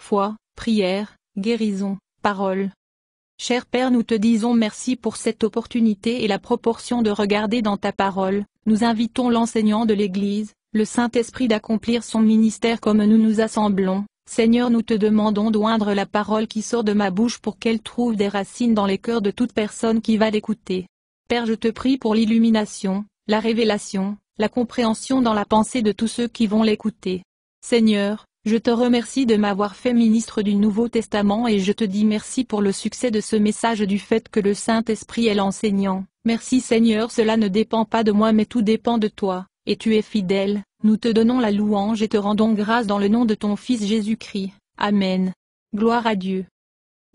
foi, prière, guérison, parole. Cher Père, nous te disons merci pour cette opportunité et la proportion de regarder dans ta parole. Nous invitons l'enseignant de l'Église, le Saint-Esprit d'accomplir son ministère comme nous nous assemblons. Seigneur, nous te demandons d'oindre la parole qui sort de ma bouche pour qu'elle trouve des racines dans les cœurs de toute personne qui va l'écouter. Père, je te prie pour l'illumination, la révélation, la compréhension dans la pensée de tous ceux qui vont l'écouter. Seigneur, je te remercie de m'avoir fait ministre du Nouveau Testament et je te dis merci pour le succès de ce message du fait que le Saint-Esprit est l'enseignant. Merci Seigneur, cela ne dépend pas de moi mais tout dépend de toi, et tu es fidèle. Nous te donnons la louange et te rendons grâce dans le nom de ton Fils Jésus-Christ. Amen. Gloire à Dieu.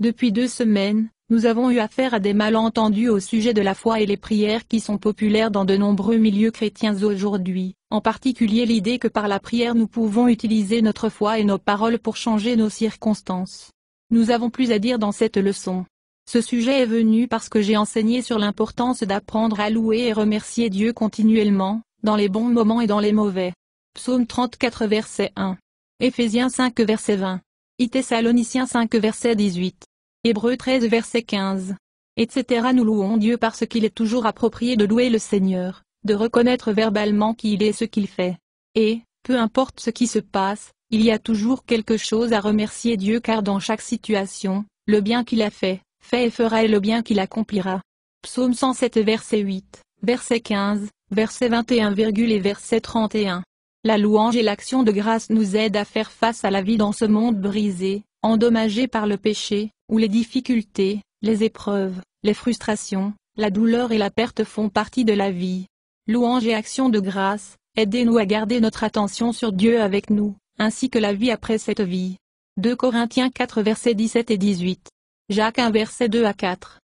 Depuis 2 semaines, nous avons eu affaire à des malentendus au sujet de la foi et les prières qui sont populaires dans de nombreux milieux chrétiens aujourd'hui, en particulier l'idée que par la prière nous pouvons utiliser notre foi et nos paroles pour changer nos circonstances. Nous avons plus à dire dans cette leçon. Ce sujet est venu parce que j'ai enseigné sur l'importance d'apprendre à louer et remercier Dieu continuellement, dans les bons moments et dans les mauvais. Psaume 34 verset 1. Éphésiens 5 verset 20. Thessaloniciens 5 verset 18. Hébreux 13 verset 15. Etc. Nous louons Dieu parce qu'il est toujours approprié de louer le Seigneur, de reconnaître verbalement qui il est et ce qu'il fait. Et, peu importe ce qui se passe, il y a toujours quelque chose à remercier Dieu car dans chaque situation, le bien qu'il a fait et fera et le bien qu'il accomplira. Psaume 107 verset 8, verset 15, verset 21, et verset 31. La louange et l'action de grâce nous aident à faire face à la vie dans ce monde brisé, endommagé par le péché, où les difficultés, les épreuves, les frustrations, la douleur et la perte font partie de la vie. Louange et action de grâce, aidez-nous à garder notre attention sur Dieu avec nous, ainsi que la vie après cette vie. 2 Corinthiens 4 versets 17 et 18. Jacques 1 versets 2 à 4.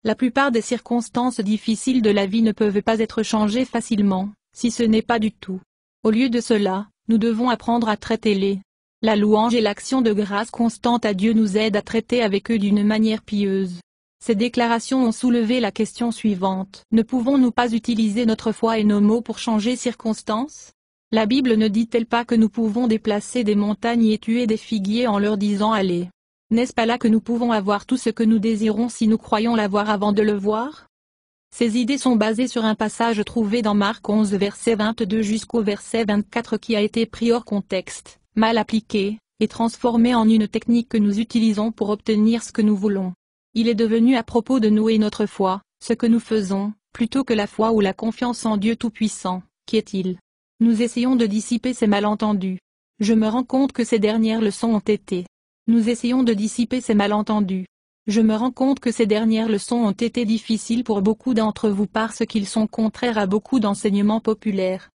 La plupart des circonstances difficiles de la vie ne peuvent pas être changées facilement, si ce n'est pas du tout. Au lieu de cela, nous devons apprendre à traiter-les. La louange et l'action de grâce constante à Dieu nous aident à traiter avec eux d'une manière pieuse. Ces déclarations ont soulevé la question suivante. Ne pouvons-nous pas utiliser notre foi et nos mots pour changer circonstances? La Bible ne dit-elle pas que nous pouvons déplacer des montagnes et tuer des figuiers en leur disant allez? N'est-ce pas là que nous pouvons avoir tout ce que nous désirons si nous croyons l'avoir avant de le voir? Ces idées sont basées sur un passage trouvé dans Marc 11 verset 22 jusqu'au verset 24 qui a été pris hors contexte, mal appliqué, et transformé en une technique que nous utilisons pour obtenir ce que nous voulons. Il est devenu à propos de nous et notre foi, ce que nous faisons, plutôt que la foi ou la confiance en Dieu Tout-Puissant. Qui est-il? Nous essayons de dissiper ces malentendus. Je me rends compte que ces dernières leçons ont été. Nous essayons de dissiper ces malentendus. Je me rends compte que ces dernières leçons ont été difficiles pour beaucoup d'entre vous parce qu'ils sont contraires à beaucoup d'enseignements populaires.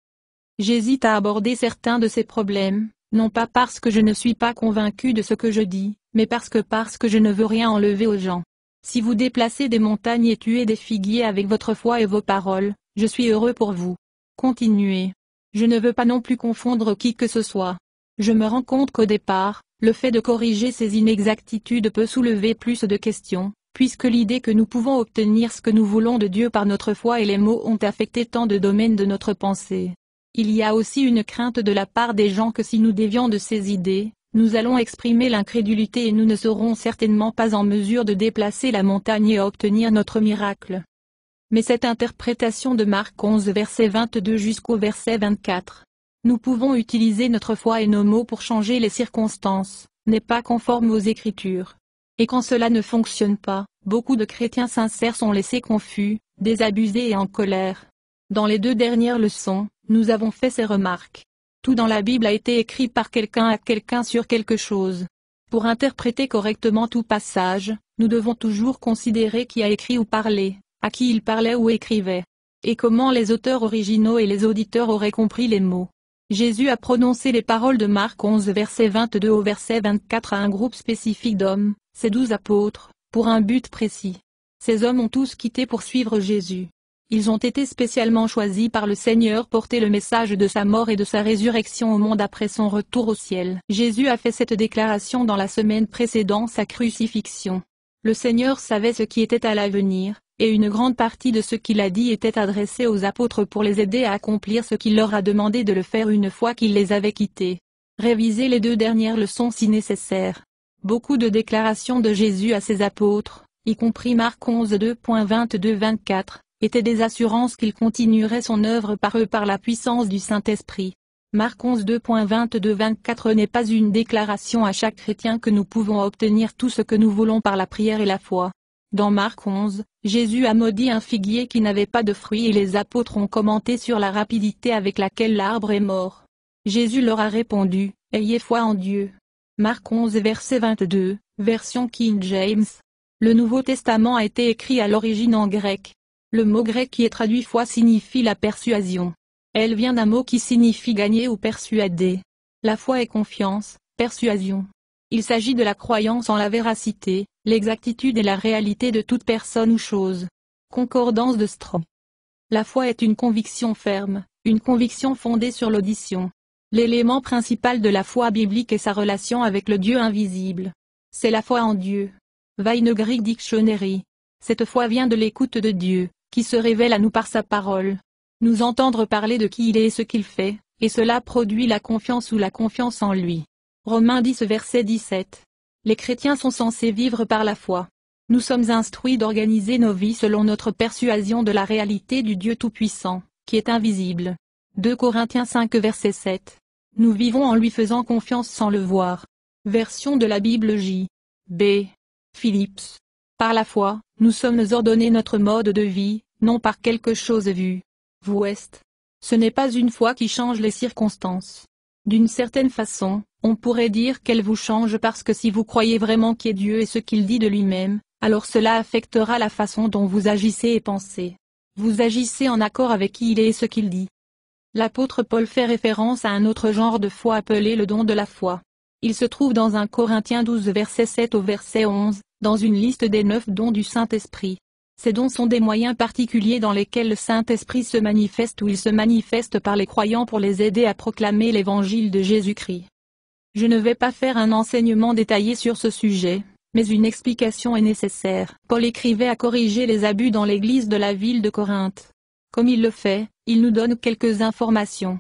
J'hésite à aborder certains de ces problèmes, non pas parce que je ne suis pas convaincu de ce que je dis, mais parce que je ne veux rien enlever aux gens. Si vous déplacez des montagnes et tuez des figuiers avec votre foi et vos paroles, je suis heureux pour vous. Continuez. Je ne veux pas non plus confondre qui que ce soit. Je me rends compte qu'au départ, le fait de corriger ces inexactitudes peut soulever plus de questions, puisque l'idée que nous pouvons obtenir ce que nous voulons de Dieu par notre foi et les mots ont affecté tant de domaines de notre pensée. Il y a aussi une crainte de la part des gens que si nous dévions de ces idées, nous allons exprimer l'incrédulité et nous ne serons certainement pas en mesure de déplacer la montagne et à obtenir notre miracle. Mais cette interprétation de Marc 11 verset 22 jusqu'au verset 24. Nous pouvons utiliser notre foi et nos mots pour changer les circonstances, n'est pas conforme aux Écritures. Et quand cela ne fonctionne pas, beaucoup de chrétiens sincères sont laissés confus, désabusés et en colère. Dans les 2 dernières leçons, nous avons fait ces remarques. Tout dans la Bible a été écrit par quelqu'un à quelqu'un sur quelque chose. Pour interpréter correctement tout passage, nous devons toujours considérer qui a écrit ou parlé, à qui il parlait ou écrivait, et comment les auteurs originaux et les auditeurs auraient compris les mots. Jésus a prononcé les paroles de Marc 11 verset 22 au verset 24 à un groupe spécifique d'hommes, ces 12 apôtres, pour un but précis. Ces hommes ont tous quitté pour suivre Jésus. Ils ont été spécialement choisis par le Seigneur pour porter le message de sa mort et de sa résurrection au monde après son retour au ciel. Jésus a fait cette déclaration dans la semaine précédant sa crucifixion. Le Seigneur savait ce qui était à l'avenir, et une grande partie de ce qu'il a dit était adressé aux apôtres pour les aider à accomplir ce qu'il leur a demandé de le faire une fois qu'il les avait quittés. Révisez les 2 dernières leçons si nécessaire. Beaucoup de déclarations de Jésus à ses apôtres, y compris Marc 11 2.22-24, étaient des assurances qu'il continuerait son œuvre par eux par la puissance du Saint-Esprit. Marc 11 2.22-24 n'est pas une déclaration à chaque chrétien que nous pouvons obtenir tout ce que nous voulons par la prière et la foi. Dans Marc 11, Jésus a maudit un figuier qui n'avait pas de fruits et les apôtres ont commenté sur la rapidité avec laquelle l'arbre est mort. Jésus leur a répondu, « Ayez foi en Dieu ». Marc 11 verset 22, version King James. Le Nouveau Testament a été écrit à l'origine en grec. Le mot grec qui est traduit foi signifie la persuasion. Elle vient d'un mot qui signifie gagner ou persuader. La foi est confiance, persuasion. Il s'agit de la croyance en la véracité, l'exactitude et la réalité de toute personne ou chose. Concordance de Strong. La foi est une conviction ferme, une conviction fondée sur l'audition. L'élément principal de la foi biblique est sa relation avec le Dieu invisible. C'est la foi en Dieu. Vine Greek Dictionary. Cette foi vient de l'écoute de Dieu, qui se révèle à nous par sa parole. Nous entendre parler de qui il est et ce qu'il fait, et cela produit la confiance ou la confiance en lui. Romains 10 verset 17. Les chrétiens sont censés vivre par la foi. Nous sommes instruits d'organiser nos vies selon notre persuasion de la réalité du Dieu Tout-Puissant, qui est invisible. 2 Corinthiens 5 verset 7. Nous vivons en lui faisant confiance sans le voir. Version de la Bible J. B. Phillips. Par la foi, nous sommes ordonnés notre mode de vie, non par quelque chose vu. West. Ce n'est pas une foi qui change les circonstances. D'une certaine façon, on pourrait dire qu'elle vous change parce que si vous croyez vraiment qui est Dieu et ce qu'il dit de lui-même, alors cela affectera la façon dont vous agissez et pensez. Vous agissez en accord avec qui il est et ce qu'il dit. L'apôtre Paul fait référence à un autre genre de foi appelé le don de la foi. Il se trouve dans 1 Corinthiens 12 verset 7 au verset 11, dans une liste des 9 dons du Saint-Esprit. Ces dons sont des moyens particuliers dans lesquels le Saint-Esprit se manifeste ou il se manifeste par les croyants pour les aider à proclamer l'évangile de Jésus-Christ. Je ne vais pas faire un enseignement détaillé sur ce sujet, mais une explication est nécessaire. Paul écrivait à corriger les abus dans l'église de la ville de Corinthe. Comme il le fait, il nous donne quelques informations.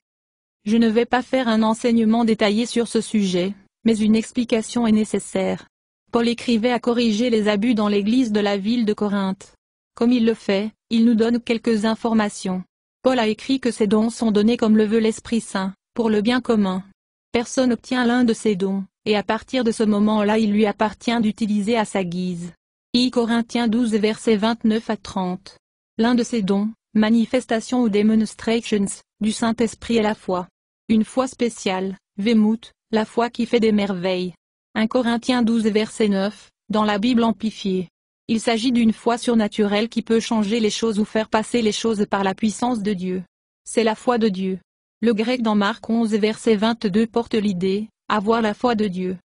Je ne vais pas faire un enseignement détaillé sur ce sujet, mais une explication est nécessaire. Paul écrivait à corriger les abus dans l'église de la ville de Corinthe. Comme il le fait, il nous donne quelques informations. Paul a écrit que ces dons sont donnés comme le veut l'Esprit Saint, pour le bien commun. Personne n'obtient l'un de ces dons, et à partir de ce moment-là il lui appartient d'utiliser à sa guise. 1 Corinthiens 12 versets 29 à 30. L'un de ces dons, manifestation ou demonstrations, du Saint-Esprit est la foi. Une foi spéciale, Vemut, la foi qui fait des merveilles. 1 Corinthiens 12 verset 9, dans la Bible amplifiée. Il s'agit d'une foi surnaturelle qui peut changer les choses ou faire passer les choses par la puissance de Dieu. C'est la foi de Dieu. Le grec dans Marc 11 verset 22 porte l'idée, avoir la foi de Dieu.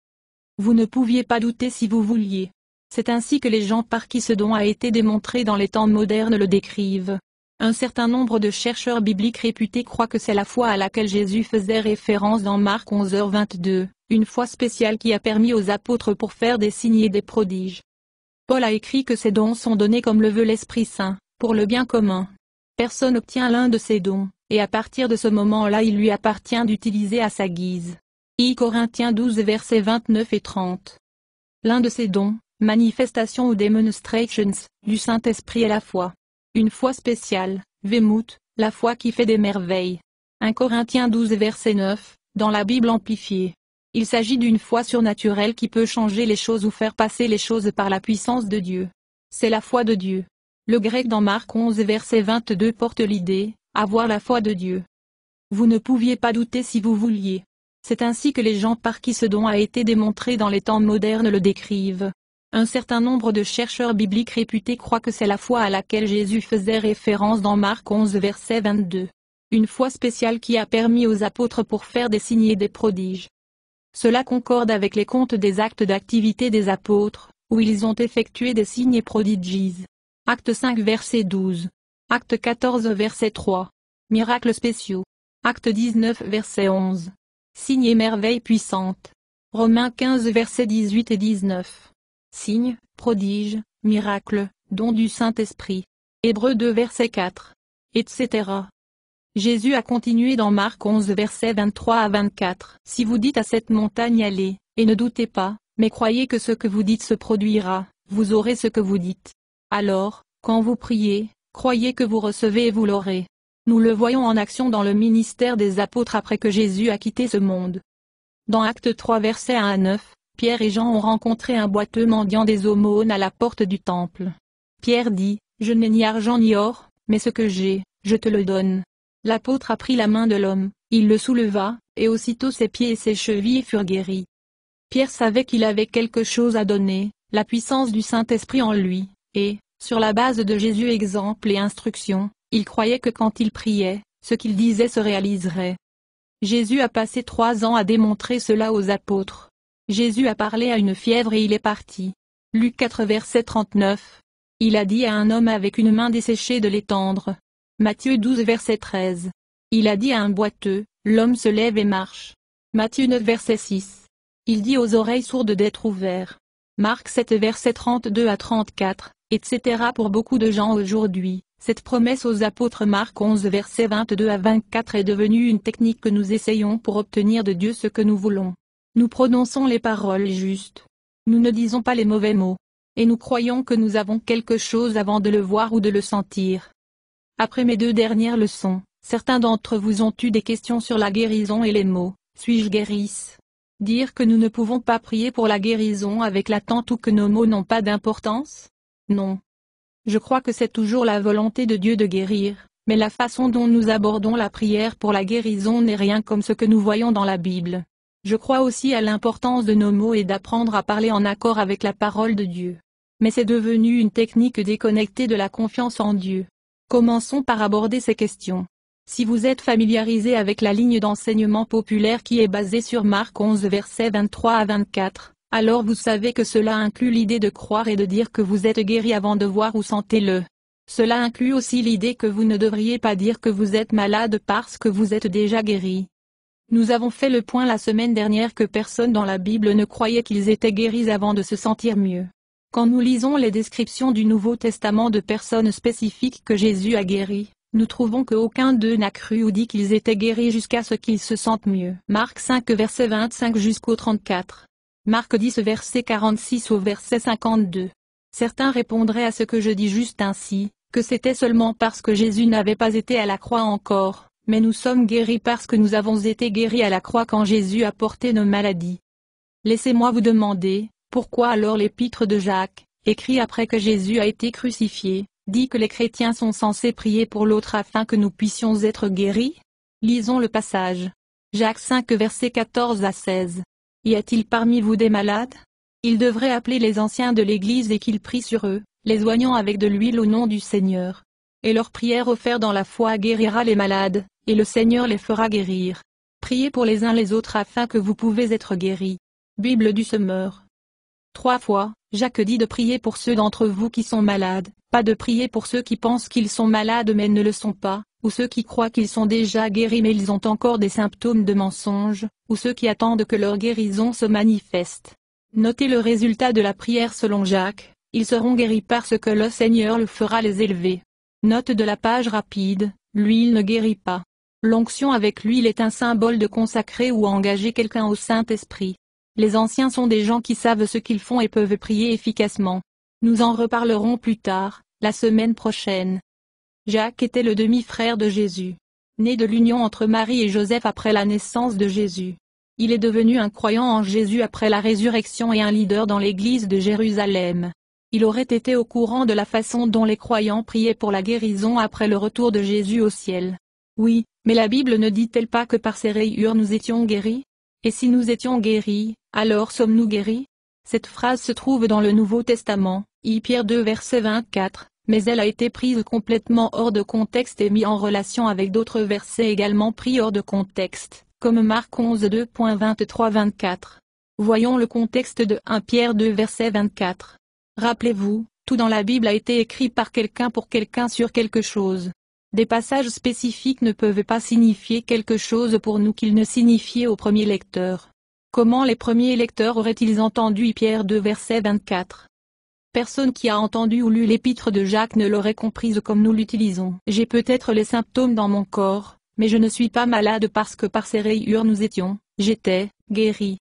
Vous ne pouviez pas douter si vous vouliez. C'est ainsi que les gens par qui ce don a été démontré dans les temps modernes le décrivent. Un certain nombre de chercheurs bibliques réputés croient que c'est la foi à laquelle Jésus faisait référence dans Marc 11h22, une foi spéciale qui a permis aux apôtres pour faire des signes et des prodiges. Paul a écrit que ces dons sont donnés comme le veut l'Esprit Saint, pour le bien commun. Personne n'obtient l'un de ces dons, et à partir de ce moment-là il lui appartient d'utiliser à sa guise. 1 Corinthiens 12 versets 29 et 30. L'un de ces dons, manifestation ou demonstrations, du Saint-Esprit est la foi. Une foi spéciale, Vemut, la foi qui fait des merveilles. 1 Corinthiens 12 verset 9, dans la Bible amplifiée. Il s'agit d'une foi surnaturelle qui peut changer les choses ou faire passer les choses par la puissance de Dieu. C'est la foi de Dieu. Le grec dans Marc 11 verset 22 porte l'idée, avoir la foi de Dieu. Vous ne pouviez pas douter si vous vouliez. C'est ainsi que les gens par qui ce don a été démontré dans les temps modernes le décrivent. Un certain nombre de chercheurs bibliques réputés croient que c'est la foi à laquelle Jésus faisait référence dans Marc 11 verset 22. Une foi spéciale qui a permis aux apôtres pour faire des signes et des prodiges. Cela concorde avec les comptes des actes d'activité des apôtres, où ils ont effectué des signes et prodiges. Acte 5 verset 12. Acte 14 verset 3. Miracles spéciaux. Acte 19 verset 11. Signes et merveilles puissantes. Romains 15 versets 18 et 19. Signes, prodiges, miracles, dons du Saint-Esprit. Hébreux 2 verset 4. Etc. Jésus a continué dans Marc 11 versets 23 à 24. Si vous dites à cette montagne allez, et ne doutez pas, mais croyez que ce que vous dites se produira, vous aurez ce que vous dites. Alors, quand vous priez, croyez que vous recevez et vous l'aurez. Nous le voyons en action dans le ministère des apôtres après que Jésus a quitté ce monde. Dans Actes 3 versets 1 à 9, Pierre et Jean ont rencontré un boiteux mendiant des aumônes à la porte du temple. Pierre dit, « Je n'ai ni argent ni or, mais ce que j'ai, je te le donne. » L'apôtre a pris la main de l'homme, il le souleva, et aussitôt ses pieds et ses chevilles furent guéris. Pierre savait qu'il avait quelque chose à donner, la puissance du Saint-Esprit en lui, et, sur la base de Jésus exemple et instruction, il croyait que quand il priait, ce qu'il disait se réaliserait. Jésus a passé 3 ans à démontrer cela aux apôtres. Jésus a parlé à une fièvre et il est parti. Luc 4 verset 39. Il a dit à un homme avec une main desséchée de l'étendre. Matthieu 12 verset 13. Il a dit à un boiteux, l'homme se lève et marche. Matthieu 9 verset 6. Il dit aux oreilles sourdes d'être ouverts. Marc 7 verset 32 à 34, etc. Pour beaucoup de gens aujourd'hui, cette promesse aux apôtres Marc 11 verset 22 à 24 est devenue une technique que nous essayons pour obtenir de Dieu ce que nous voulons. Nous prononçons les paroles justes. Nous ne disons pas les mauvais mots. Et nous croyons que nous avons quelque chose avant de le voir ou de le sentir. Après mes 2 dernières leçons, certains d'entre vous ont eu des questions sur la guérison et les mots, suis-je guérisse? Dire que nous ne pouvons pas prier pour la guérison avec l'attente ou que nos mots n'ont pas d'importance? Non. Je crois que c'est toujours la volonté de Dieu de guérir, mais la façon dont nous abordons la prière pour la guérison n'est rien comme ce que nous voyons dans la Bible. Je crois aussi à l'importance de nos mots et d'apprendre à parler en accord avec la parole de Dieu. Mais c'est devenu une technique déconnectée de la confiance en Dieu. Commençons par aborder ces questions. Si vous êtes familiarisé avec la ligne d'enseignement populaire qui est basée sur Marc 11 versets 23 à 24, alors vous savez que cela inclut l'idée de croire et de dire que vous êtes guéri avant de voir ou sentez-le. Cela inclut aussi l'idée que vous ne devriez pas dire que vous êtes malade parce que vous êtes déjà guéri. Nous avons fait le point la semaine dernière que personne dans la Bible ne croyait qu'ils étaient guéris avant de se sentir mieux. Quand nous lisons les descriptions du Nouveau Testament de personnes spécifiques que Jésus a guéries, nous trouvons qu'aucun d'eux n'a cru ou dit qu'ils étaient guéris jusqu'à ce qu'ils se sentent mieux. Marc 5 verset 25 jusqu'au 34. Marc 10 verset 46 au verset 52. Certains répondraient à ce que je dis juste ainsi, que c'était seulement parce que Jésus n'avait pas été à la croix encore, mais nous sommes guéris parce que nous avons été guéris à la croix quand Jésus a porté nos maladies. Laissez-moi vous demander, pourquoi alors l'épître de Jacques, écrit après que Jésus a été crucifié, dit que les chrétiens sont censés prier pour l'autre afin que nous puissions être guéris? Lisons le passage. Jacques 5 versets 14 à 16. Y a-t-il parmi vous des malades? Ils devraient appeler les anciens de l'Église et qu'ils prient sur eux, les oignant avec de l'huile au nom du Seigneur. Et leur prière offerte dans la foi guérira les malades, et le Seigneur les fera guérir. Priez pour les uns les autres afin que vous pouvez être guéris. Bible du Semeur. 3 fois, Jacques dit de prier pour ceux d'entre vous qui sont malades, pas de prier pour ceux qui pensent qu'ils sont malades mais ne le sont pas, ou ceux qui croient qu'ils sont déjà guéris mais ils ont encore des symptômes de mensonge, ou ceux qui attendent que leur guérison se manifeste. Notez le résultat de la prière selon Jacques, ils seront guéris parce que le Seigneur le fera les élever. Note de la page rapide, l'huile ne guérit pas. L'onction avec l'huile est un symbole de consacrer ou engager quelqu'un au Saint-Esprit. Les anciens sont des gens qui savent ce qu'ils font et peuvent prier efficacement. Nous en reparlerons plus tard, la semaine prochaine. Jacques était le demi-frère de Jésus. Né de l'union entre Marie et Joseph après la naissance de Jésus. Il est devenu un croyant en Jésus après la résurrection et un leader dans l'église de Jérusalem. Il aurait été au courant de la façon dont les croyants priaient pour la guérison après le retour de Jésus au ciel. Oui, mais la Bible ne dit-elle pas que par ses rayures nous étions guéris? Et si nous étions guéris, alors sommes-nous guéris? Cette phrase se trouve dans le Nouveau Testament, Pierre 2 verset 24, mais elle a été prise complètement hors de contexte et mise en relation avec d'autres versets également pris hors de contexte, comme Marc 11 2.23-24. Voyons le contexte de 1 Pierre 2 verset 24. Rappelez-vous, tout dans la Bible a été écrit par quelqu'un pour quelqu'un sur quelque chose. Des passages spécifiques ne peuvent pas signifier quelque chose pour nous qu'ils ne signifiaient aux premiers lecteurs. Comment les premiers lecteurs auraient-ils entendu Pierre 2 verset 24? Personne qui a entendu ou lu l'épître de Jacques ne l'aurait comprise comme nous l'utilisons. J'ai peut-être les symptômes dans mon corps, mais je ne suis pas malade parce que par ses rayures j'étais guéri.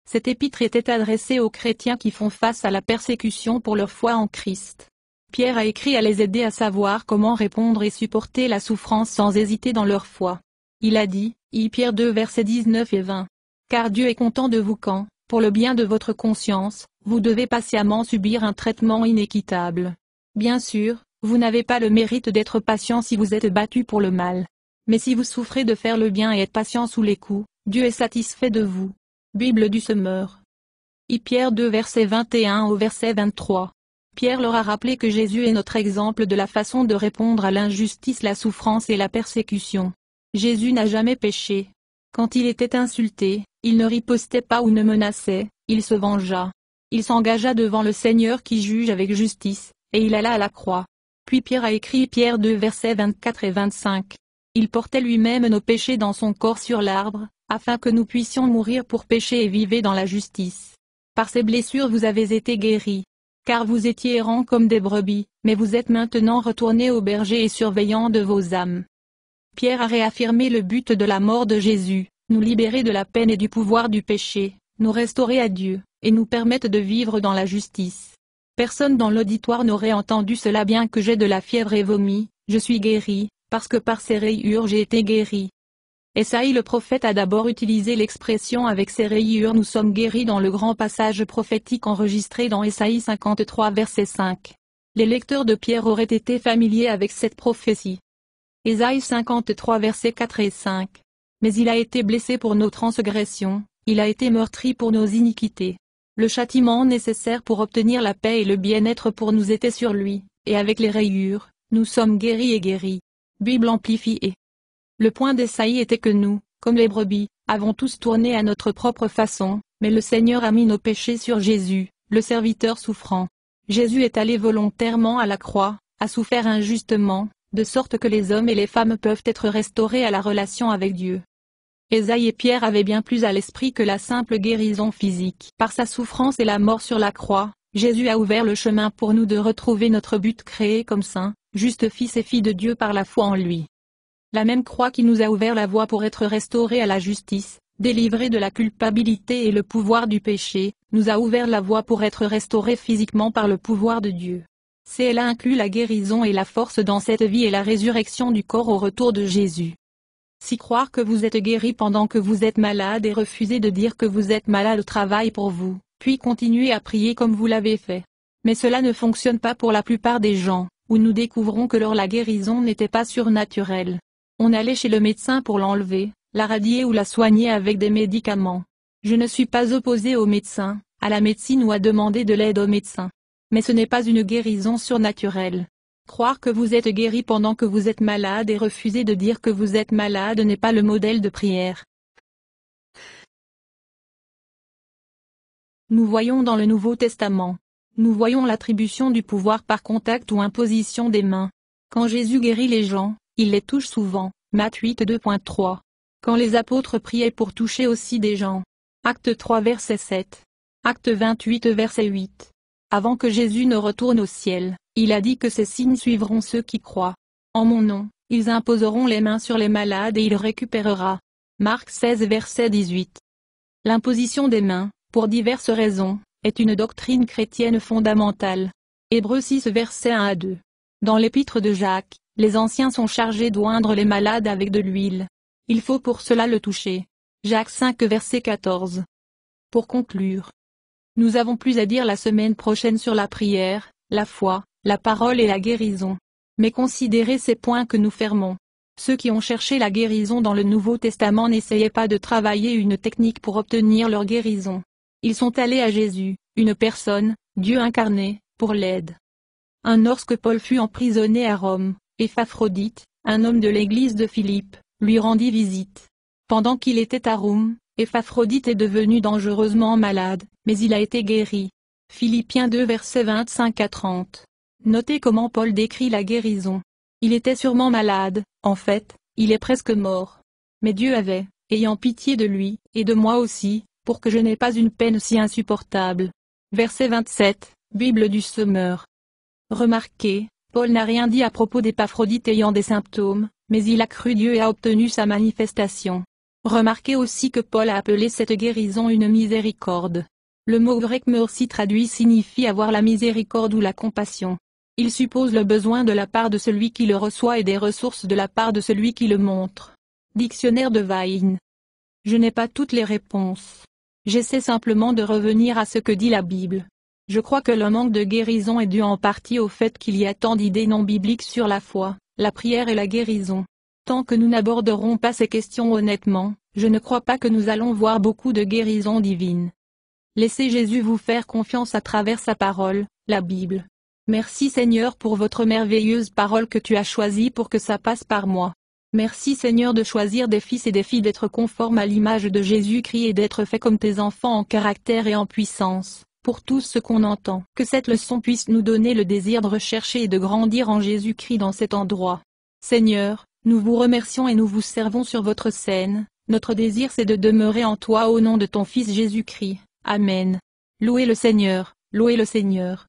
Cet épître était adressé aux chrétiens qui font face à la persécution pour leur foi en Christ. Pierre a écrit à les aider à savoir comment répondre et supporter la souffrance sans hésiter dans leur foi. Il a dit, Pierre 2 versets 19 et 20. Car Dieu est content de vous quand, pour le bien de votre conscience, vous devez patiemment subir un traitement inéquitable. Bien sûr, vous n'avez pas le mérite d'être patient si vous êtes battu pour le mal. Mais si vous souffrez de faire le bien et êtes patient sous les coups, Dieu est satisfait de vous. Bible du Semeur. Pierre 2 verset 21 au verset 23. Pierre leur a rappelé que Jésus est notre exemple de la façon de répondre à l'injustice, la souffrance et la persécution. Jésus n'a jamais péché. Quand il était insulté, il ne ripostait pas ou ne menaçait, il se vengea. Il s'engagea devant le Seigneur qui juge avec justice, et il alla à la croix. Puis Pierre a écrit Pierre 2 versets 24 et 25. Il portait lui-même nos péchés dans son corps sur l'arbre, afin que nous puissions mourir pour pécher et vivre dans la justice. Par ses blessures vous avez été guéris. Car vous étiez errants comme des brebis, mais vous êtes maintenant retournés au berger et surveillants de vos âmes. Pierre a réaffirmé le but de la mort de Jésus, nous libérer de la peine et du pouvoir du péché, nous restaurer à Dieu, et nous permettre de vivre dans la justice. Personne dans l'auditoire n'aurait entendu cela bien que j'ai de la fièvre et vomi, je suis guéri, parce que par ses rayures j'ai été guéri. Ésaïe le prophète a d'abord utilisé l'expression avec ses rayures nous sommes guéris dans le grand passage prophétique enregistré dans Ésaïe 53 verset 5. Les lecteurs de Pierre auraient été familiers avec cette prophétie. Ésaïe 53 versets 4 et 5. Mais il a été blessé pour nos transgressions, il a été meurtri pour nos iniquités. Le châtiment nécessaire pour obtenir la paix et le bien-être pour nous était sur lui, et avec les rayures, nous sommes guéris et guéris. Bible amplifiée. Le point d'Ésaïe était que nous, comme les brebis, avons tous tourné à notre propre façon, mais le Seigneur a mis nos péchés sur Jésus, le serviteur souffrant. Jésus est allé volontairement à la croix, a souffert injustement, de sorte que les hommes et les femmes peuvent être restaurés à la relation avec Dieu. Ésaïe et Pierre avaient bien plus à l'esprit que la simple guérison physique. Par sa souffrance et la mort sur la croix, Jésus a ouvert le chemin pour nous de retrouver notre but créé comme saints, justes fils et filles de Dieu par la foi en lui. La même croix qui nous a ouvert la voie pour être restaurés à la justice, délivrés de la culpabilité et le pouvoir du péché, nous a ouvert la voie pour être restaurés physiquement par le pouvoir de Dieu. Cela inclut la guérison et la force dans cette vie et la résurrection du corps au retour de Jésus. Si croire que vous êtes guéri pendant que vous êtes malade et refuser de dire que vous êtes malade travaille pour vous, puis continuer à prier comme vous l'avez fait. Mais cela ne fonctionne pas pour la plupart des gens, où nous découvrons que la guérison n'était pas surnaturelle. On allait chez le médecin pour l'enlever, la radier ou la soigner avec des médicaments. Je ne suis pas opposé aux médecins, à la médecine ou à demander de l'aide aux médecins. Mais ce n'est pas une guérison surnaturelle. Croire que vous êtes guéri pendant que vous êtes malade et refuser de dire que vous êtes malade n'est pas le modèle de prière. Nous voyons dans le Nouveau Testament. Nous voyons l'attribution du pouvoir par contact ou imposition des mains. Quand Jésus guérit les gens, il les touche souvent. Matthieu 8 2.3. Quand les apôtres priaient pour toucher aussi des gens. Acte 3 verset 7. Acte 28 verset 8. Avant que Jésus ne retourne au ciel, il a dit que ces signes suivront ceux qui croient. En mon nom, ils imposeront les mains sur les malades et il récupérera. Marc 16 verset 18. L'imposition des mains, pour diverses raisons, est une doctrine chrétienne fondamentale. Hébreux 6 versets 1 à 2. Dans l'épître de Jacques, les anciens sont chargés d'oindre les malades avec de l'huile. Il faut pour cela le toucher. Jacques 5 verset 14. Pour conclure, nous avons plus à dire la semaine prochaine sur la prière, la foi, la parole et la guérison. Mais considérez ces points que nous fermons. Ceux qui ont cherché la guérison dans le Nouveau Testament n'essayaient pas de travailler une technique pour obtenir leur guérison. Ils sont allés à Jésus, une personne, Dieu incarné, pour l'aide. Lorsque Paul fut emprisonné à Rome, Épaphrodite, un homme de l'église de Philippe, lui rendit visite. Pendant qu'il était à Rome, Épaphrodite est devenu dangereusement malade, mais il a été guéri. Philippiens 2 versets 25 à 30. Notez comment Paul décrit la guérison. Il était sûrement malade, en fait, il est presque mort. Mais Dieu avait, ayant pitié de lui, et de moi aussi, pour que je n'aie pas une peine si insupportable. Verset 27, Bible du Semeur. Remarquez, Paul n'a rien dit à propos d'Épaphrodite ayant des symptômes, mais il a cru Dieu et a obtenu sa manifestation. Remarquez aussi que Paul a appelé cette guérison une miséricorde. Le mot grec mercy traduit signifie avoir la miséricorde ou la compassion. Il suppose le besoin de la part de celui qui le reçoit et des ressources de la part de celui qui le montre. Dictionnaire de Vine. Je n'ai pas toutes les réponses. J'essaie simplement de revenir à ce que dit la Bible. Je crois que le manque de guérison est dû en partie au fait qu'il y a tant d'idées non bibliques sur la foi, la prière et la guérison. Tant que nous n'aborderons pas ces questions honnêtement, je ne crois pas que nous allons voir beaucoup de guérisons divines. Laissez Jésus vous faire confiance à travers sa parole, la Bible. Merci Seigneur pour votre merveilleuse parole que tu as choisie pour que ça passe par moi. Merci Seigneur de choisir des fils et des filles d'être conformes à l'image de Jésus-Christ et d'être faits comme tes enfants en caractère et en puissance, pour tout ce qu'on entend. Que cette leçon puisse nous donner le désir de rechercher et de grandir en Jésus-Christ dans cet endroit. Seigneur, nous vous remercions et nous vous servons sur votre scène, notre désir c'est de demeurer en toi au nom de ton Fils Jésus-Christ. Amen. Louez le Seigneur, louez le Seigneur.